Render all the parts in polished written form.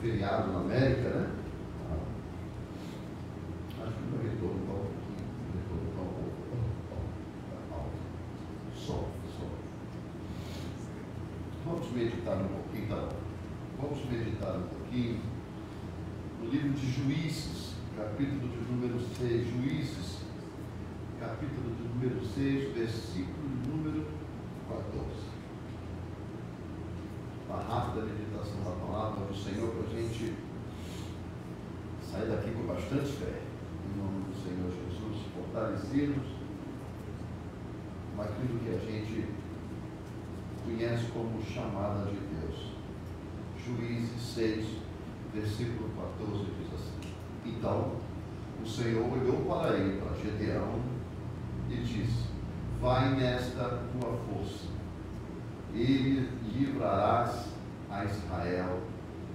feriado na América, né? Acho que não retorno para um pouquinho. Retorno para um pouco. Só. Vamos meditar um pouquinho, tá? Vamos meditar um pouquinho no livro de Juízes, capítulo de número 6. Juízes, capítulo de número 6, versículo de número 14. Uma rápida meditação da palavra do Senhor para a gente sair daqui com bastante fé, em nome do Senhor Jesus, fortalecidos naquilo que a gente conhece como chamada de Deus. Juízes 6, versículo 14 diz assim: Então o Senhor olhou para ele, para Gedeão, e disse: Vai nesta tua força, e livrarás a Israel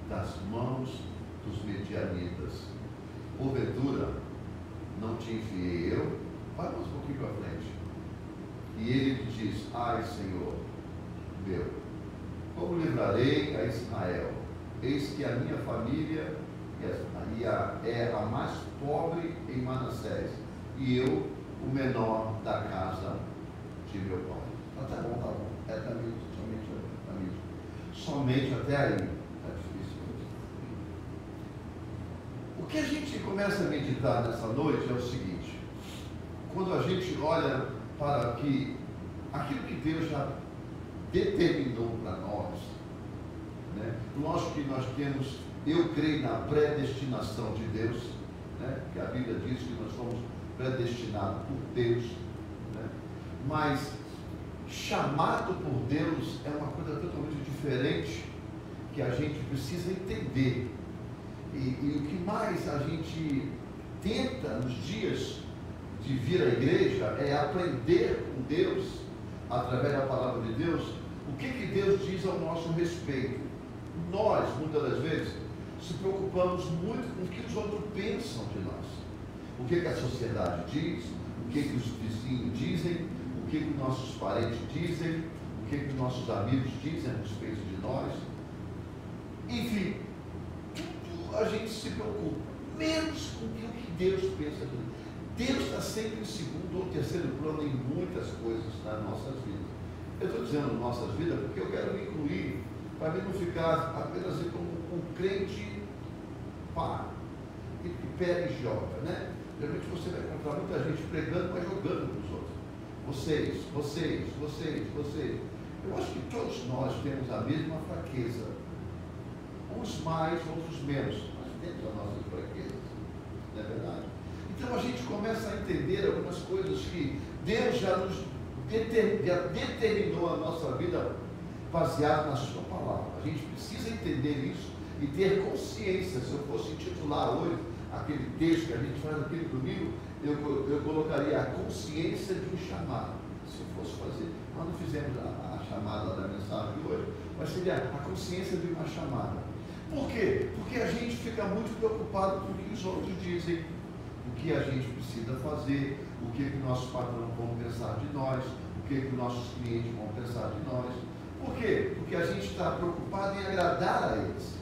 das mãos dos medianitas. Porventura, não te enviei eu? Vai mais um pouquinho para frente. E ele lhe diz: Ai, Senhor meu, como livrarei a Israel? Eis que a minha família é a mais pobre em Manassés, e eu o menor da casa de meu pai. Tá bom. Somente até aí. Está difícil. O que a gente começa a meditar nessa noite é o seguinte: quando a gente olha para aquilo que Deus já determinou para nós, né? Lógico que nós temos, eu creio na predestinação de Deus, né? Que a Bíblia diz que nós somos predestinados por Deus, né? Mas chamado por Deus é uma coisa totalmente diferente, que a gente precisa entender. E o que mais a gente tenta nos dias de vir à igreja é aprender com Deus, através da palavra de Deus, o que Deus diz ao nosso respeito. Nós, muitas das vezes, se preocupamos muito com o que os outros pensam de nós. O que a sociedade diz, o que os vizinhos dizem, o que nossos parentes dizem, o que nossos amigos dizem a respeito de nós. Enfim, tudo a gente se preocupa, menos com o que Deus pensa de nós. Deus está sempre em segundo ou terceiro plano em muitas coisas nas nossas vidas. Eu estou dizendo nossas vidas porque eu quero me incluir, para mim não ficar apenas como um crente pá, e pega e joga, né? Geralmente você vai encontrar muita gente pregando, mas jogando para os outros. Vocês. Eu acho que todos nós temos a mesma fraqueza. Uns mais, outros menos. Mas temos as nossas fraquezas. Não é verdade? Então a gente começa a entender algumas coisas que Deus já nos determinou a nossa vida baseado na sua palavra. A gente precisa entender isso e ter consciência. Se eu fosse intitular hoje aquele texto que a gente faz naquele domingo, eu colocaria a consciência de um chamado. Se eu fosse fazer, nós não fizemos a chamada da mensagem de hoje, mas seria a consciência de uma chamada. Por quê? Porque a gente fica muito preocupado com o que os outros dizem, o que a gente precisa fazer, o que nossos patrões vão pensar de nós, o que nossos clientes vão pensar de nós. Por quê? Porque a gente está preocupado em agradar a eles.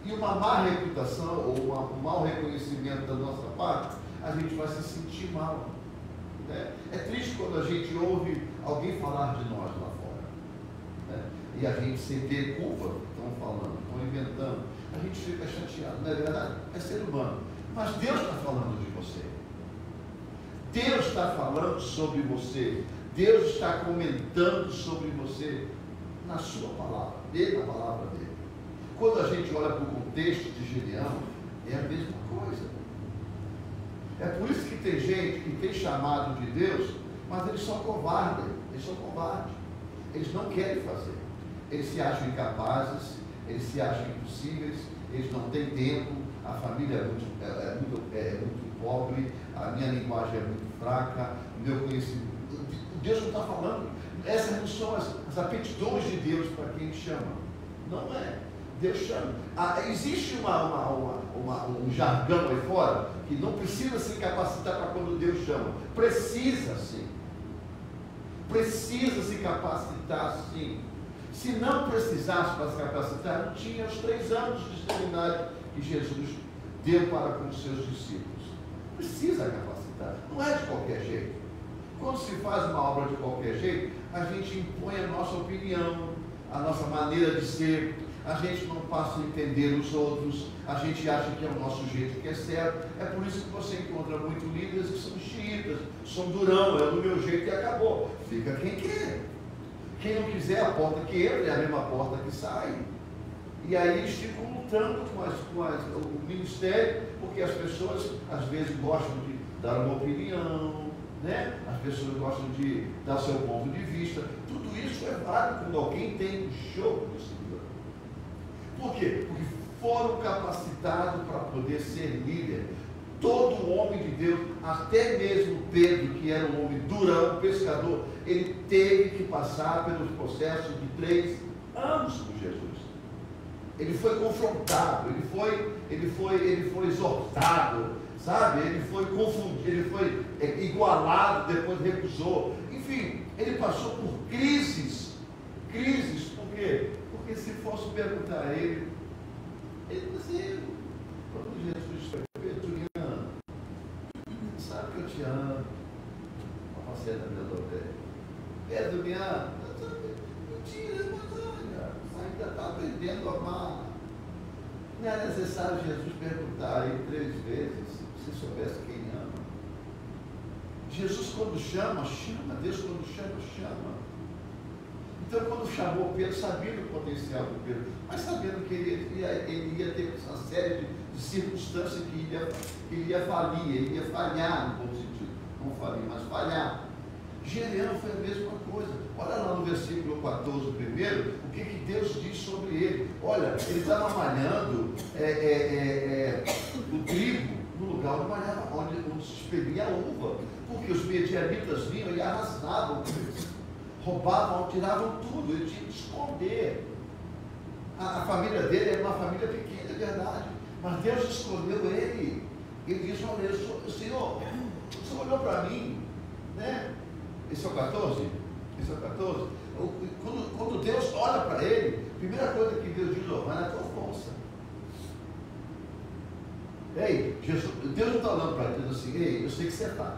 E uma má reputação ou um mau reconhecimento da nossa parte, a gente vai se sentir mal. Né? É triste quando a gente ouve alguém falar de nós lá fora. Né? E a gente, sem ter culpa, estão falando, estão inventando, a gente fica chateado. Não é verdade? É ser humano. Mas Deus está falando de você. Deus está falando sobre você. Deus está comentando sobre você na sua palavra, na palavra dele. Quando a gente olha para o contexto de Gedeão, é a mesma coisa. É por isso que tem gente que tem chamado de Deus, mas eles são covardes. Eles não querem fazer. Eles se acham incapazes, eles se acham impossíveis, eles não têm tempo, a família é muito pobre, a minha linguagem é muito fraca, o meu conhecimento. Deus não está falando. Essas não são as aptidões de Deus para quem chama. Não é. Deus chama. Existe um jargão aí fora que não precisa se capacitar para quando Deus chama. Precisa sim. Precisa se capacitar sim. Se não precisasse para se capacitar, não tinha os 3 anos de esterilidade que Jesus deu para com os seus discípulos. Precisa capacitar, não é de qualquer jeito. Quando se faz uma obra de qualquer jeito, a gente impõe a nossa opinião, a nossa maneira de ser, a gente não passa a entender os outros, a gente acha que é o nosso jeito que é certo. É por isso que você encontra muitos líderes que são xiitas, são durão, é do meu jeito e acabou. Fica quem quer. Quem não quiser, a porta que entra é a mesma porta que sai. E aí eles ficam lutando com o ministério, porque as pessoas às vezes gostam de dar uma opinião, né? As pessoas gostam de dar seu ponto de vista. Tudo isso é válido quando alguém tem um jogo de segurança. Por quê? Porque foram capacitados para poder ser líder. Todo homem de Deus, até mesmo Pedro, que era um homem durão, pescador, ele teve que passar pelos processos de 3 anos com Jesus. Ele foi confrontado, ele foi exortado, sabe? Ele foi confundido, ele foi igualado, depois recusou. Enfim, ele passou por crises. Crises, por quê? Porque se fosse perguntar a ele dizia, quando Jesus foi, Pedro, sabe que eu te amo, a faceta da minha ovelha. Pedro, me ama. Mentira, mas olha, ainda está aprendendo a amar. Não é necessário Jesus perguntar aí 3 vezes, se soubesse quem ama. Jesus, quando chama, chama. Deus, quando chama, chama. Então, quando chamou Pedro, sabia do potencial do Pedro, mas sabendo que ele ia ter uma série de circunstâncias que ele ia falir, ele ia falhar, no bom sentido. Não falir, mas falhar. Gedeão foi a mesma coisa. Olha lá no versículo 14 primeiro, o que Deus diz sobre ele. Olha, ele estava malhando o trigo no lugar onde se expelia a uva, porque os medianitas vinham e arrasavam, roubavam, tiravam tudo, ele tinha que esconder. A família dele era uma família pequena, é verdade, mas Deus escolheu ele. Ele disse, olha, Senhor, você olhou para mim, né? Esse é o 14? Esse é o 14? Quando Deus olha para ele, a primeira coisa que Deus diz, vai na tua força. Ei, Deus não está olhando para ele, dizendo assim, ei, eu sei que você está.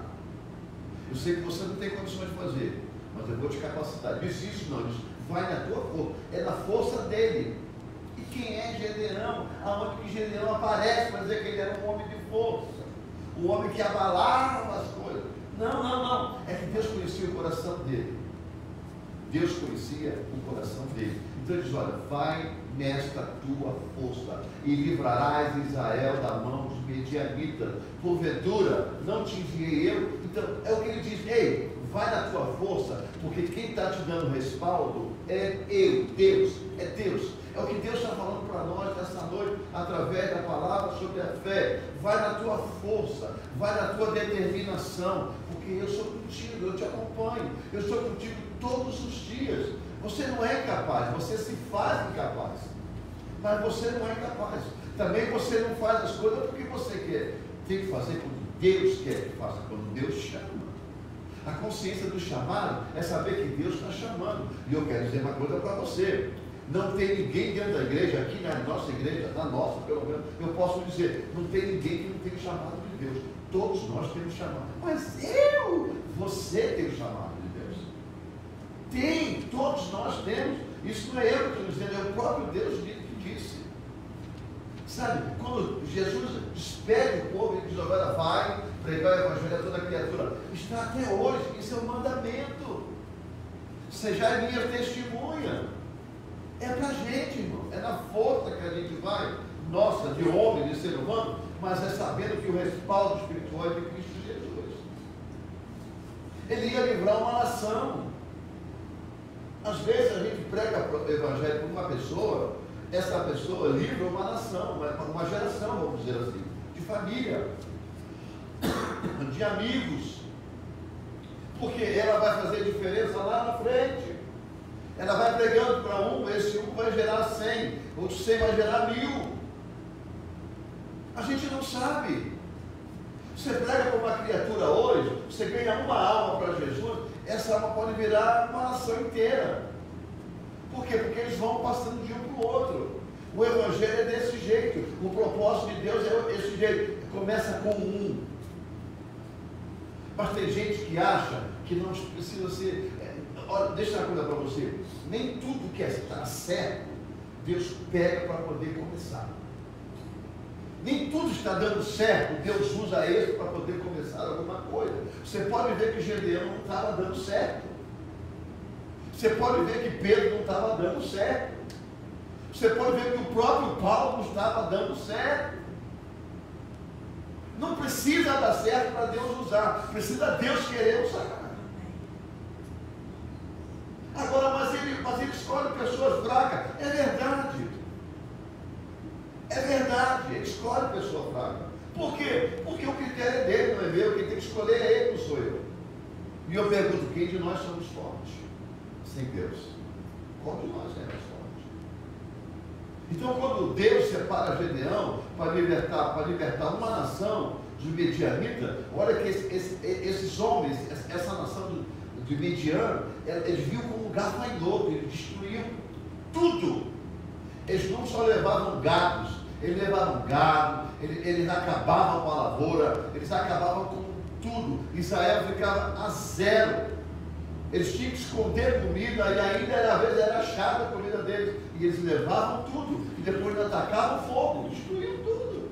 Eu sei que você não tem condições de fazer, mas eu vou te capacitar. Diz isso, não, diz, vai na tua força. É na força dele. E quem é Gedeão? Aonde que Gedeão aparece para dizer que ele era um homem de força. Um homem que abalava as coisas. Não. É que Deus conhecia o coração dele. Deus conhecia o coração dele. Então ele diz, olha, vai nesta tua força e livrarás Israel da mão dos medianitas. Porventura, não te enviei eu? Então, é o que ele diz, ei, vai na tua força, porque quem está te dando respaldo é eu, Deus, é Deus. É o que Deus está falando para nós nessa noite, através da palavra sobre a fé. Vai na tua força, vai na tua determinação, porque eu sou contigo, eu te acompanho, eu estou contigo todos os dias. Você não é capaz, você se faz incapaz, mas você não é capaz. Também você não faz as coisas porque você quer, tem que fazer quando Deus quer que faça, quando Deus chama. A consciência do chamado é saber que Deus está chamando. E eu quero dizer uma coisa para você. Não tem ninguém dentro da igreja, aqui na nossa igreja, na nossa pelo menos, eu posso dizer, não tem ninguém que não tem o chamado de Deus. Todos nós temos chamado. Mas você tem o chamado de Deus. Tem, todos nós temos. Isso não é eu que estou dizendo, é o próprio Deus que disse. Sabe, quando Jesus despede o povo e diz, agora vai pregar o evangelho a toda criatura, está até hoje, isso é um mandamento. Sejais minha testemunha. É para a gente, irmão, é na força que a gente vai, nossa, de homem, de ser humano, mas é sabendo que o respaldo espiritual é de Cristo Jesus. Ele ia livrar uma nação. Às vezes a gente prega o evangelho para uma pessoa, essa pessoa livra uma nação, uma geração, vamos dizer assim, de família, de amigos, porque ela vai fazer diferença lá na frente. Ela vai pregando para um, esse um vai gerar 100, outro 100 vai gerar 1000. A gente não sabe. Você prega para uma criatura hoje, você ganha uma alma para Jesus, essa alma pode virar uma nação inteira. Por quê? Porque eles vão passando de um para o outro. O Evangelho é desse jeito. O propósito de Deus é desse jeito. Começa com um. Mas tem gente que acha que não precisa ser... Olha, deixa eu dar uma coisa para você. Nem tudo que está certo, Deus pega para poder começar. Nem tudo está dando certo, Deus usa isso para poder começar alguma coisa. Você pode ver que Gedeão não estava dando certo. Você pode ver que Pedro não estava dando certo. Você pode ver que o próprio Paulo não estava dando certo. Não precisa dar certo para Deus usar. Precisa Deus querer usar. Agora, mas ele escolhe pessoas fracas. É verdade. É verdade. Ele escolhe pessoa fraca. Por quê? Porque o critério é dele, não é meu. Quem tem que escolher é ele, não sou eu. E eu pergunto, quem de nós somos fortes? Sem Deus. Qual de nós é mais forte? Então, quando Deus separa Gedeão para libertar uma nação de Medianita, olha que esses homens, essa nação de Midian, eles viam como um gafanhoto, eles destruíam tudo. Eles não só levavam gados, eles levavam gado, eles acabavam com a lavoura, eles acabavam com tudo. Israel ficava a zero. Eles tinham que esconder comida e ainda às vezes era achada a comida deles. E eles levavam tudo e depois atacavam fogo, destruíam tudo.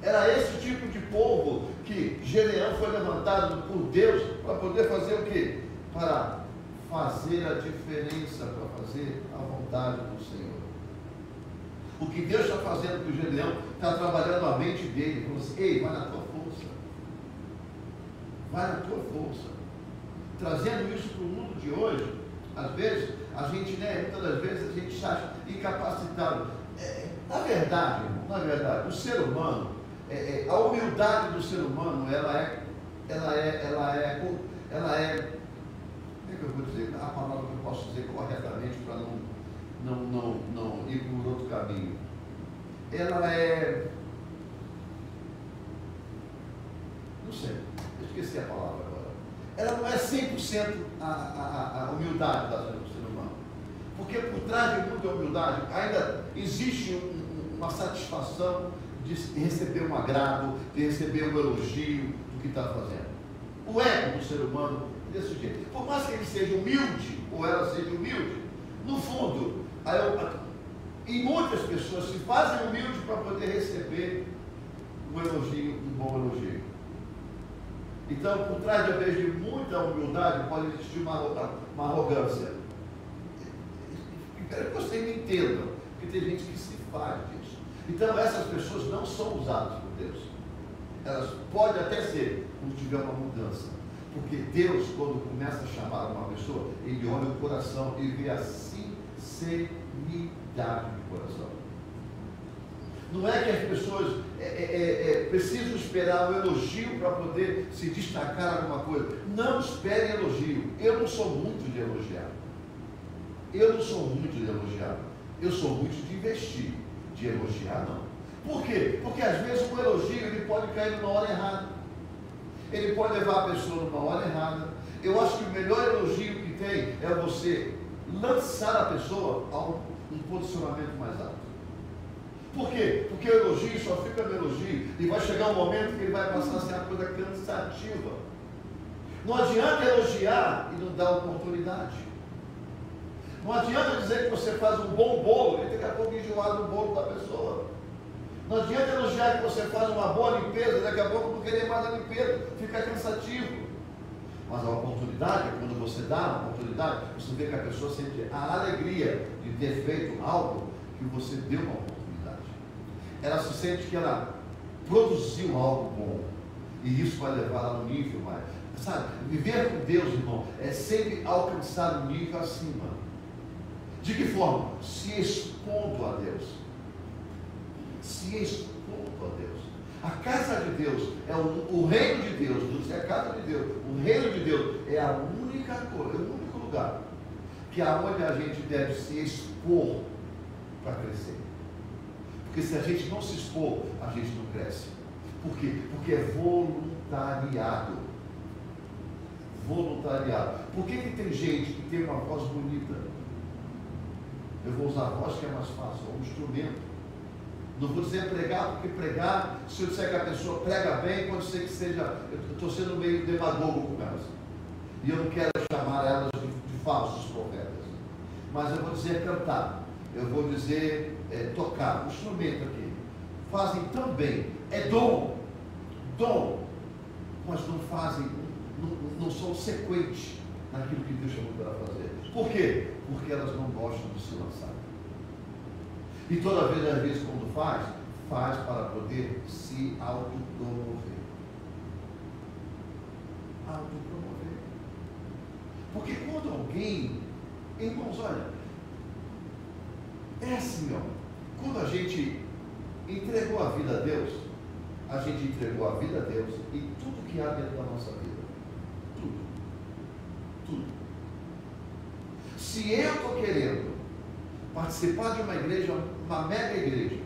Era esse tipo de povo que Gedeão foi levantado por Deus para poder fazer o quê? Para fazer a diferença, para fazer a vontade do Senhor. O que Deus está fazendo com o Gedeão, está trabalhando a mente dele, falando assim, ei, vai na tua força. Vai na tua força. Trazendo isso para o mundo de hoje, às vezes, a gente, muitas das vezes, a gente está incapacitado. Na verdade, o ser humano, a humildade do ser humano, ela é, como é que eu vou dizer, a palavra que eu posso dizer corretamente para não ir por outro caminho. Ela é, não sei, eu esqueci a palavra agora. Ela não é 100% a humildade do ser humano. Porque por trás de muita humildade ainda existe uma satisfação de receber um agrado, de receber um elogio do que está fazendo. O ego do ser humano é desse jeito. Por mais que ele seja humilde, ou ela seja humilde, no fundo, e muitas pessoas se fazem humildes para poder receber um elogio, um bom elogio. Então, por trás de vez de muita humildade, pode existir uma arrogância. Espero que vocês me entendam, porque tem gente que se faz disso. Então, essas pessoas não são usadas por Deus. Elas podem até ser, quando tiver uma mudança. Porque Deus, quando começa a chamar uma pessoa, Ele olha o coração e vê a sinceridade do coração. Não é que as pessoas precisam esperar um elogio para poder se destacar em alguma coisa. Não esperem elogio. Eu não sou muito de elogiar. Eu sou muito de investir. De elogiar, não. Por quê? Porque às vezes um elogio ele pode cair numa hora errada. Ele pode levar a pessoa numa hora errada. Eu acho que o melhor elogio que tem é você lançar a pessoa a um posicionamento mais alto. Por quê? Porque o elogio só fica no elogio e vai chegar um momento que ele vai passar a ser uma coisa cansativa. Não adianta elogiar e não dar oportunidade. Não adianta dizer que você faz um bom bolo e daqui a pouco enjoar do bolo da pessoa. Não adianta elogiar que você faz uma boa limpeza e daqui a pouco não querer mais a limpeza, fica cansativo. Mas a oportunidade, quando você dá a oportunidade, você vê que a pessoa sente a alegria de ter feito algo que você deu uma oportunidade. Ela se sente que ela produziu algo bom. E isso vai levar ela no nível mais. Sabe, viver com Deus, irmão, é sempre alcançar um nível acima. De que forma? Se expondo a Deus. Se expondo a Deus. A casa de Deus é o reino de Deus. Não é a casa de Deus. O reino de Deus é a única coisa, é o único lugar que é onde a gente deve se expor para crescer. Porque se a gente não se expor, a gente não cresce. Por quê? Porque é voluntariado. voluntariado. Por que tem gente que tem uma voz bonita? Eu vou usar a voz que é mais fácil, um instrumento. Não vou dizer pregar, porque pregar, se eu disser que a pessoa prega bem, pode ser que seja, eu estou sendo meio demagogo com elas. E eu não quero chamar elas de falsos profetas. Mas eu vou dizer cantar, eu vou dizer tocar, um instrumento aqui. Fazem tão bem, é dom, mas não fazem, não são sequentes naquilo que Deus chamou para fazer. Por quê? Porque elas não gostam de se lançar. E toda vez, às vezes, quando faz para poder se autopromover. Autopromover. Porque quando alguém, irmãos, olha, é assim, ó, quando a gente entregou a vida a Deus, a gente entregou a vida a Deus e tudo que há dentro da nossa vida. Tudo. Se eu estou querendo participar de uma igreja, uma mega igreja,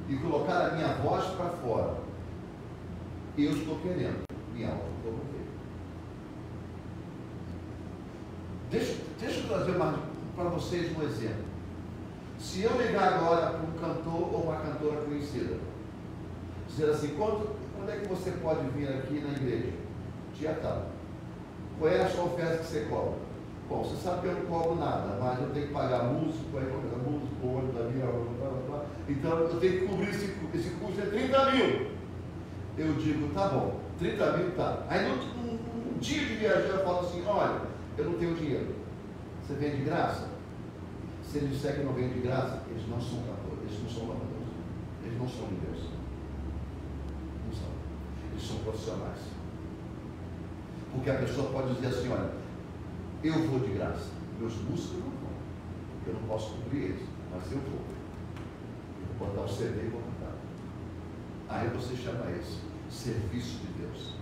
e colocar a minha voz para fora, eu estou querendo me autopromover. Deixa eu trazer para vocês um exemplo. Se eu ligar agora para um cantor ou uma cantora conhecida, dizer assim, quando é que você pode vir aqui na igreja? Dia tal. Qual é a sua oferta que você cobra? Bom, você sabe que eu não cobro nada, mas eu tenho que pagar músico, o olho da minha, blá, blá, blá. Então eu tenho que cobrir esse custo de 30 mil. Eu digo, tá bom, 30 mil tá. Aí num dia de viagem eu falo assim, olha, eu não tenho dinheiro. Você vem de graça? Se ele disser que não vem de graça, eles não são cantores, eles não são louvadores, eles não são líderes. Não são. Eles são profissionais. Porque a pessoa pode dizer assim, olha, eu vou de graça, meus músicos não vão, eu não posso cobrir eles, mas eu vou. Eu vou botar o CD e vou cantar. Aí você chama isso serviço de Deus,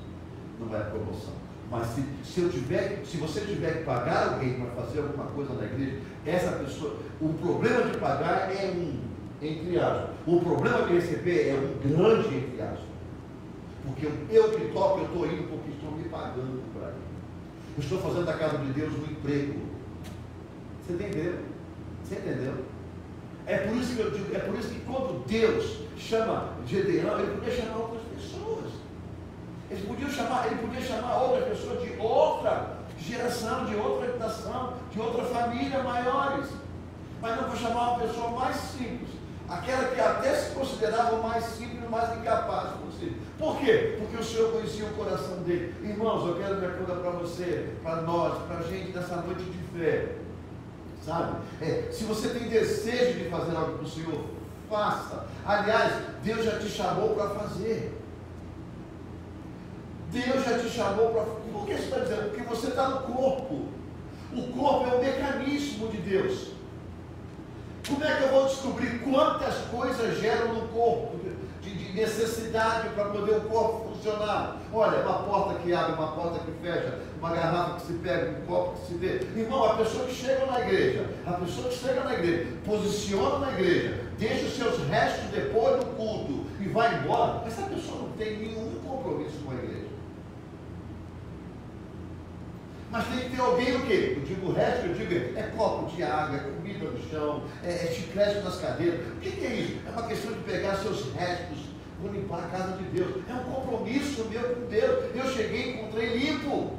não é promoção. Mas se você tiver que pagar alguém para fazer alguma coisa na igreja, essa pessoa, o problema de pagar é entre aspas. O problema de receber é um grande entre aspas. Porque eu que toco, eu estou indo porque estão me pagando para ir. Eu estou fazendo da casa de Deus um emprego. Você entendeu? Você entendeu? É por isso que eu digo, é por isso que quando Deus chama Gedeão, ele podia chamar outras pessoas. Ele podia chamar outras pessoas de outra geração, de outra nação, de outra família maiores. Mas não vou chamar uma pessoa mais simples, aquela que até se considerava mais simples e mais incapaz possível. Por quê? Porque o Senhor conhecia o coração dele. Irmãos, eu quero me perguntar para você, para nós, para a gente nessa noite de fé. Sabe? Se você tem desejo de fazer algo para o Senhor, faça. Aliás, Deus já te chamou para fazer. Deus já te chamou para... Por que você está dizendo? Porque você está no corpo. O corpo é o mecanismo de Deus. Como é que eu vou descobrir quantas coisas geram no corpo de necessidade para poder o corpo funcionar? Olha, uma porta que abre, uma porta que fecha, uma garrafa que se pega, um copo que se vê. Irmão, a pessoa que chega na igreja, posiciona na igreja, deixa os seus restos depois do culto e vai embora, essa pessoa não tem nenhum compromisso com a igreja. Mas tem que ter alguém o quê? Eu digo o resto, é copo de água, é comida no chão, é chiclete nas cadeiras. O que é isso? É uma questão de pegar seus restos, vou limpar a casa de Deus. É um compromisso meu com Deus. Eu cheguei e encontrei limpo.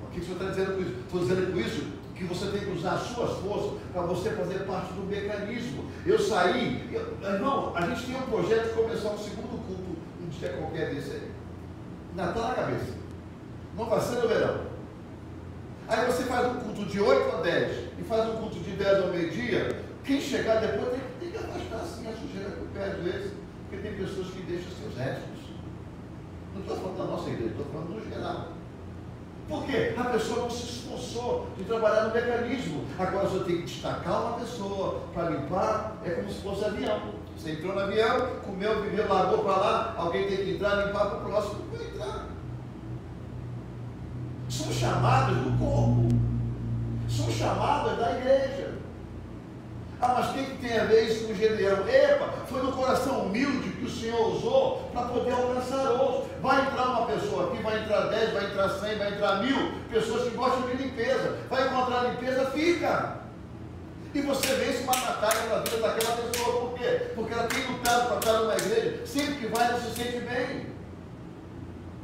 O que o senhor está dizendo com isso? Estou dizendo com isso que você tem que usar as suas forças para você fazer parte do mecanismo. Eu saí, irmão, a gente tem um projeto de começar um segundo culto, um dia qualquer desse aí. Ainda está na cabeça. Não vai ser no verão. Aí você faz um culto de 8 a 10 e faz um culto de 10 ao meio-dia. Quem chegar depois tem que afastar assim a sujeira com o pé às vezes, porque tem pessoas que deixam seus restos. Não estou falando da nossa igreja, estou falando no geral. Por quê? A pessoa não se esforçou de trabalhar no mecanismo. Agora você tem que destacar uma pessoa para limpar, é como se fosse avião. Você entrou no avião, comeu, viveu, largou para lá, alguém tem que entrar, limpar para o próximo. Não vai entrar. São chamados do corpo. São chamados da igreja. Ah, mas o que tem a ver isso com Gedeão? Epa, foi no coração humilde que o Senhor usou para poder alcançar outros. Vai entrar uma pessoa aqui, vai entrar 10, vai entrar 100, vai entrar 1000, pessoas que gostam de limpeza. Vai encontrar limpeza, fica. E você vence uma batalha na vida daquela pessoa. Por quê? Porque ela tem lutado para estar numa igreja. Sempre que vai, ela se sente bem.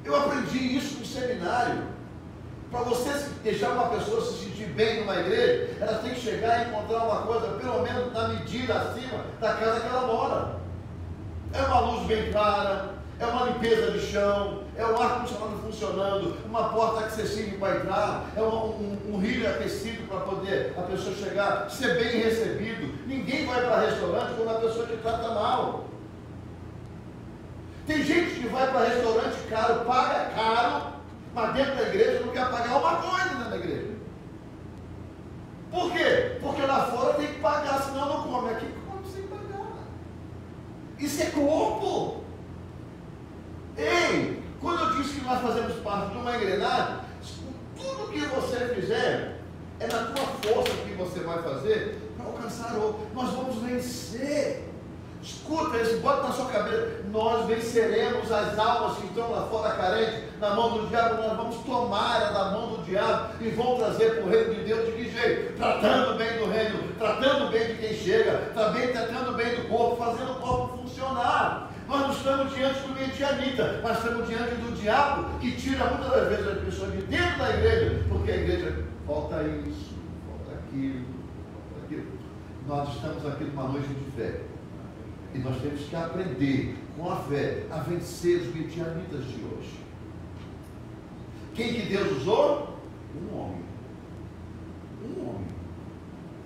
Eu aprendi isso no seminário. Para você deixar uma pessoa se sentir bem numa igreja, ela tem que chegar e encontrar uma coisa, pelo menos na medida acima da casa que ela mora. É uma luz bem clara, é uma limpeza de chão, é o ar-condicionado funcionando, uma porta acessível para entrar, é um rio aquecido para poder a pessoa chegar, ser bem recebido. Ninguém vai para restaurante quando a pessoa te trata mal. Tem gente que vai para restaurante caro, paga caro, mas dentro da igreja não quer pagar uma coisa dentro da igreja. Por quê? Porque lá fora tem que pagar, senão não come. Aqui come sem pagar. Isso é corpo. Ei, quando eu disse que nós fazemos parte de uma engrenagem, tudo que você fizer é na tua força que você vai fazer para alcançar outro. Nós vamos vencer. Escuta isso, bota na sua cabeça. Nós venceremos as almas que estão lá fora carentes, na mão do diabo. Nós vamos tomar ela da mão do diabo e vamos trazer para o reino de Deus. De que jeito? Tratando bem do reino, tratando bem de quem chega, também tratando bem do corpo, fazendo o corpo funcionar. Nós não estamos diante do medianita, mas estamos diante do diabo, que tira muitas das vezes as pessoas de dentro da igreja, porque a igreja falta isso, falta aquilo, falta aquilo. Nós estamos aqui numa noite de fé. E nós temos que aprender, com a fé, a vencer os midianitas de hoje. Quem que Deus usou? Um homem.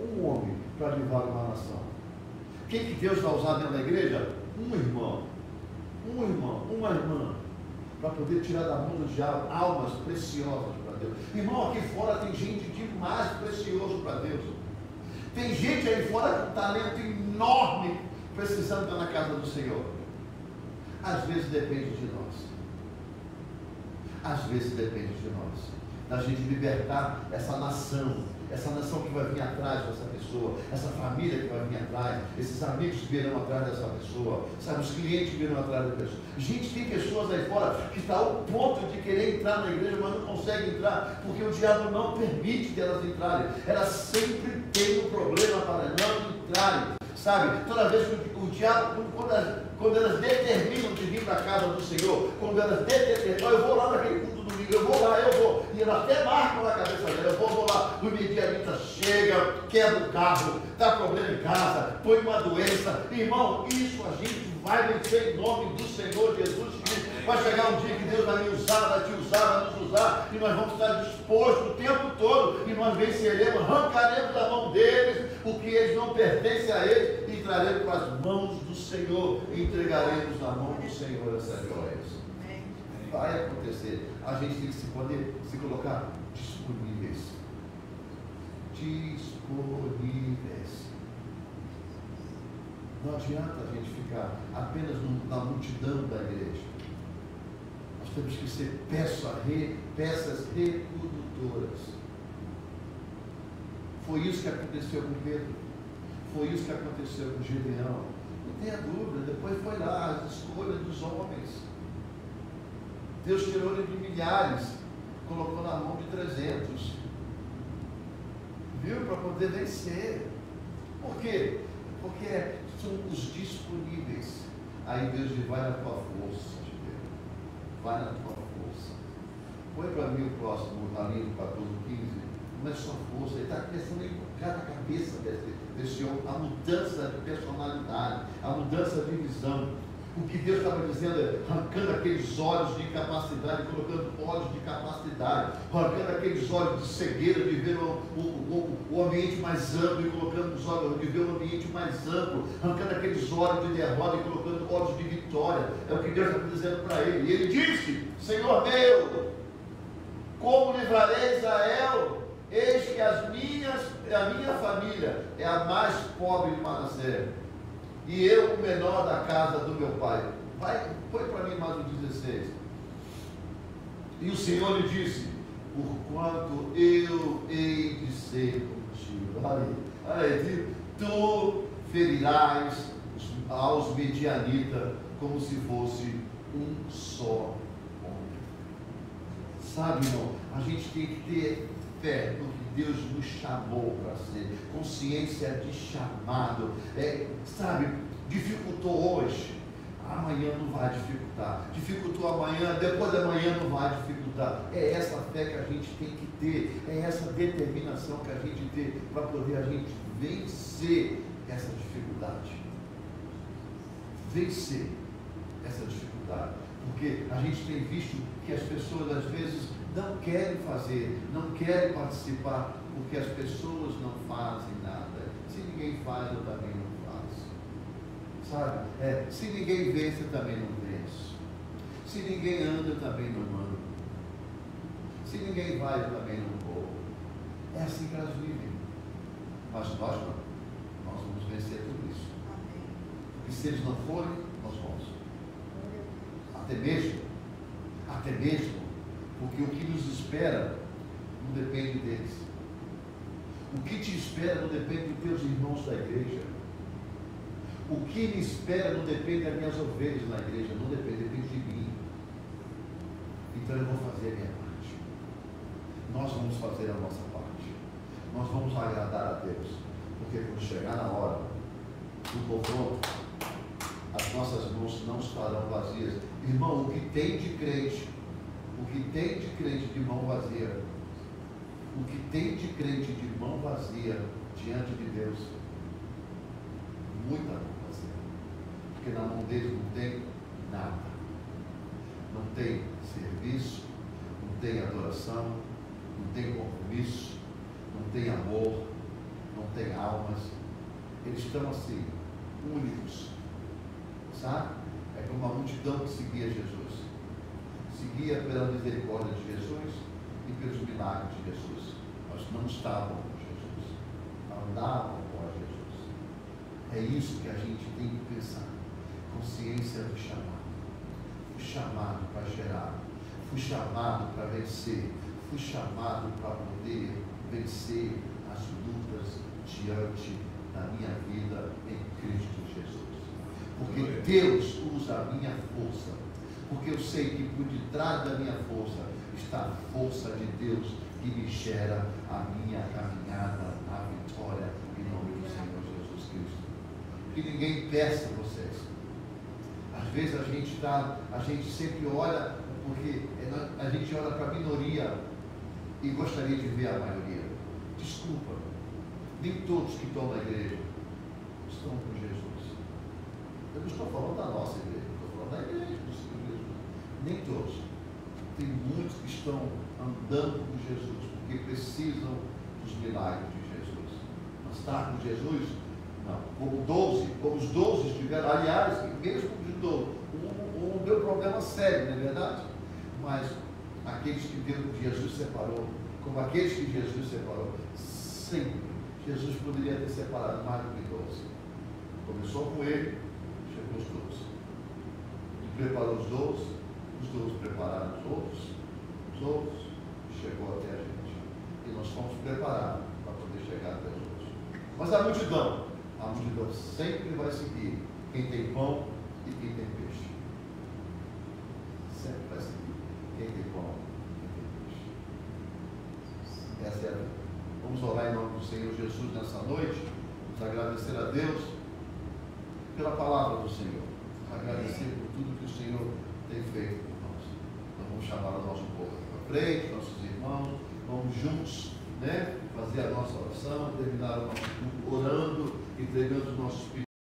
Um homem para livrar uma nação. Quem que Deus vai usar dentro da igreja? Um irmão, uma irmã, para poder tirar da mão do diabo almas preciosas para Deus. Irmão, aqui fora tem gente demais precioso para Deus. Tem gente aí fora com talento enorme, precisando estar na casa do Senhor. Às vezes depende de nós. Às vezes depende de nós. Da gente libertar essa nação que vai vir atrás dessa pessoa, essa família que vai vir atrás, esses amigos que virão atrás dessa pessoa, sabe, os clientes que virão atrás da pessoa. Gente, tem pessoas aí fora que estão ao ponto de querer entrar na igreja, mas não conseguem entrar, porque o diabo não permite que elas entrarem. Elas sempre têm um problema para não entrarem. Sabe, toda vez que o diabo, quando elas determinam de vir para a casa do Senhor, quando elas determinam, eu vou lá naquele culto domingo, eu vou, e elas até marcam na cabeça dela, eu vou lá, o medianita chega, quebra o carro, dá problema em casa, põe uma doença. Irmão, isso a gente vai vencer em nome do Senhor Jesus Cristo. Vai chegar um dia que Deus vai me usar, vai te usar, vai nos usar, e nós vamos estar dispostos o tempo todo, e nós venceremos, arrancaremos da mão deles o que eles não pertencem a eles, e traremos para as mãos do Senhor, e entregaremos na mão do Senhor essas joias. Vai acontecer. A gente tem que se colocar disponíveis. Não adianta a gente ficar apenas na multidão da igreja. Nós temos que ser peças reprodutoras. Foi isso que aconteceu com Pedro. Foi isso que aconteceu com Gedeão. Não tenha dúvida, depois foi lá as escolhas dos homens. Deus tirou ele de milhares, colocou na mão de 300. Viu? Para poder vencer. Por quê? Porque são os disponíveis. Aí Deus diz, vai na tua força, vai na tua força. Põe para mim o próximo, na linha do 14, 15. Não é só força, ele está pensando em cada cabeça desse homem, a mudança de personalidade, a mudança de visão. O que Deus estava dizendo é arrancando aqueles olhos de incapacidade, colocando olhos de capacidade, arrancando aqueles olhos de cegueira, de ver o ambiente mais amplo e colocando os olhos de ver o ambiente mais amplo, arrancando aqueles olhos de derrota e colocando olhos de vitória. É o que Deus estava dizendo para ele. E ele disse, Senhor meu, como livrarei Israel? Eis que a minha família é a mais pobre de Manassés, e eu o menor da casa do meu pai. Põe para mim mais o 16. E o Senhor lhe disse, porquanto eu hei de ser contigo. Aí, tu ferirás aos medianitas como se fosse um só homem. Sabe, irmão, a gente tem que ter fé no que Deus nos chamou para ser, consciência de chamado. Sabe, dificultou hoje, amanhã não vai dificultar, dificultou amanhã, depois da manhã não vai dificultar. É essa fé que a gente tem que ter, é essa determinação que a gente tem para poder a gente vencer essa dificuldade. Vencer essa dificuldade, porque a gente tem visto que as pessoas às vezes não querem fazer, não querem participar, porque as pessoas não fazem nada. Se ninguém faz, eu também não faço. Sabe? Se ninguém vence, eu também não venço. Se ninguém anda, eu também não ando. Se ninguém vai, eu também não vou. É assim que elas vivem. Mas nós não. Nós vamos vencer tudo isso. E se eles não forem, nós vamos. Até mesmo, porque o que nos espera não depende deles. O que te espera não depende dos teus irmãos da igreja. O que me espera não depende das minhas ovelhas na igreja, não depende de mim. Então eu vou fazer a minha parte. Nós vamos fazer a nossa parte. Nós vamos agradar a Deus. Porque quando chegar na hora do confronto, as nossas mãos não estarão vazias. Irmão, o que tem de crente de mão vazia, o que tem de crente de mão vazia diante de Deus, muita mão vazia, porque na mão deles não tem nada, não tem serviço, não tem adoração, não tem compromisso, não tem amor, não tem almas. Eles estão assim, únicos, sabe? É como uma multidão que seguia Jesus. Seguia pela misericórdia de Jesus e pelos milagres de Jesus, mas não estavam com Jesus, andavam com Jesus. É isso que a gente tem que pensar. Consciência do chamado. Fui chamado para gerar, fui chamado para vencer, fui chamado para poder vencer as lutas diante da minha vida em Cristo Jesus. Porque Deus usa a minha força. Porque eu sei que por detrás da minha força está a força de Deus que me gera a minha caminhada à vitória em nome do Senhor Jesus Cristo. Que ninguém peça a vocês. Às vezes a gente sempre olha, porque a gente olha para a minoria e gostaria de ver a maioria. Desculpa, nem todos que estão na igreja estão com Jesus. Eu não estou falando da nossa igreja, estou falando da igreja do Senhor. Nem todos. Tem muitos que estão andando com Jesus, porque precisam dos milagres de Jesus. Mas estar com Jesus, não. Como os 12 estiveram, aliás, mesmo os 12, um deu problema sério, não é verdade? Mas aqueles que Jesus separou, como aqueles que Jesus separou, sempre, Jesus poderia ter separado mais do que 12. Começou com ele, chegou os 12. E preparou os 12 prepararam os outros, chegou até a gente. E nós fomos preparados para poder chegar até os outros. Mas a multidão sempre vai seguir quem tem pão e quem tem peixe. Sempre vai seguir quem tem pão e quem tem peixe. Essa é a vida. Vamos orar em nome do Senhor Jesus nessa noite. Vamos agradecer a Deus pela palavra do Senhor. Agradecer por tudo que o Senhor tem feito por nós. Então vamos chamar o nosso povo para frente, nossos irmãos, vamos juntos, fazer a nossa oração, terminar o nosso culto orando, entregando os nossos pedidos.